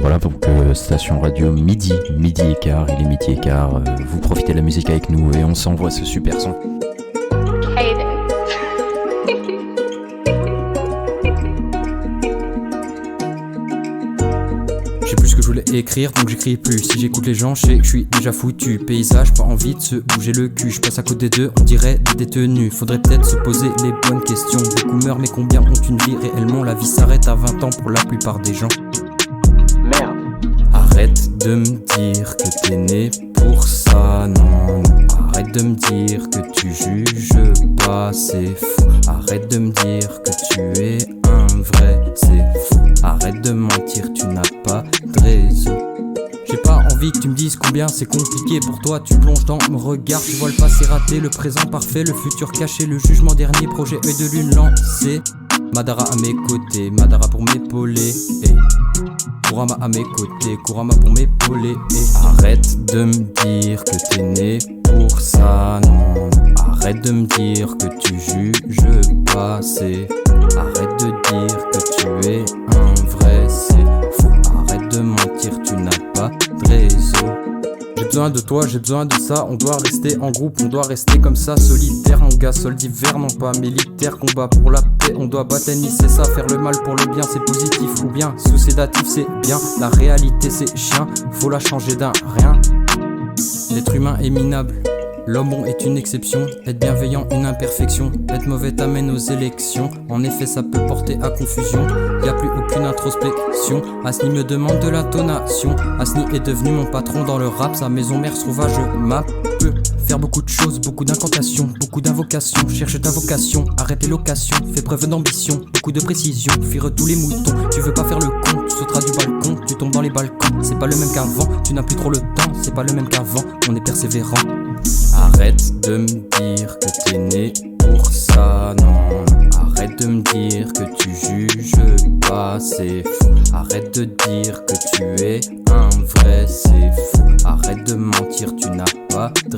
voilà, donc station radio midi et quart, il est midi et quart, vous profitez de la musique avec nous et on s'envoie ce super son. J'ai plus ce que je voulais écrire, donc j'écris plus. Si j'écoute les gens, je sais que je suis déjà foutu. Paysage, pas envie de se bouger le cul. Je passe à côté d'eux, on dirait des détenus. Faudrait peut-être se poser les bonnes questions. Beaucoup meurent, mais combien ont une vie réellement? La vie s'arrête à 20 ans pour la plupart des gens. Merde. Arrête de me dire que t'es né pour ça, non, non. Arrête de me dire que tu juges pas, c'est faux. Arrête de me dire que tu es un vrai, c'est faux. Arrête de mentir, tu n'as pas de raison. J'ai pas envie que tu me dises combien c'est compliqué pour toi. Tu plonges dans mon regard, tu vois le passé raté, le présent parfait, le futur caché, le jugement dernier, projet œil de lune lancé. Madara à mes côtés, Madara pour m'épauler, hey. Kurama à mes côtés, Kurama pour m'épauler, hey. Arrête de me dire que t'es né pour ça, non. Arrête de me dire que tu juges pas, c'est faux. Arrête de dire que tu es un vrai, c'est faux. Arrête de mentir, tu n'as pas de réseau. J'ai besoin de toi, j'ai besoin de ça. On doit rester en groupe, on doit rester comme ça. Solitaire, mon gars, sol d'hiver, non pas militaire. Combat pour la paix, on doit battre l'ennemi, c'est ça. Faire le mal pour le bien, c'est positif ou bien sous-sédatif, c'est bien. La réalité, c'est chien, faut la changer d'un rien. L'être humain est minable, l'homme bon est une exception. Être bienveillant, une imperfection. Être mauvais t'amène aux élections. En effet, ça peut porter à confusion. Y'a plus aucune introspection. Asni me demande de l'intonation. Asni est devenu mon patron dans le rap. Sa maison mère se trouve à je m'appe. Faire beaucoup de choses, beaucoup d'incantations, beaucoup d'invocations. Cherche ta vocation, arrête les locations. Fais preuve d'ambition, beaucoup de précision. Fuire tous les moutons, tu veux pas faire le con. Tu sauteras du balcon, tu tombes dans les balcons. C'est pas le même qu'avant, tu n'as plus trop le temps. C'est pas le même qu'avant, on est persévérant. Arrête de me dire que t'es né pour ça, non. Arrête de me dire que tu juges pas, c'est faux. Arrête de dire que tu es un vrai, c'est faux. Arrête de mentir, tu n'as pas de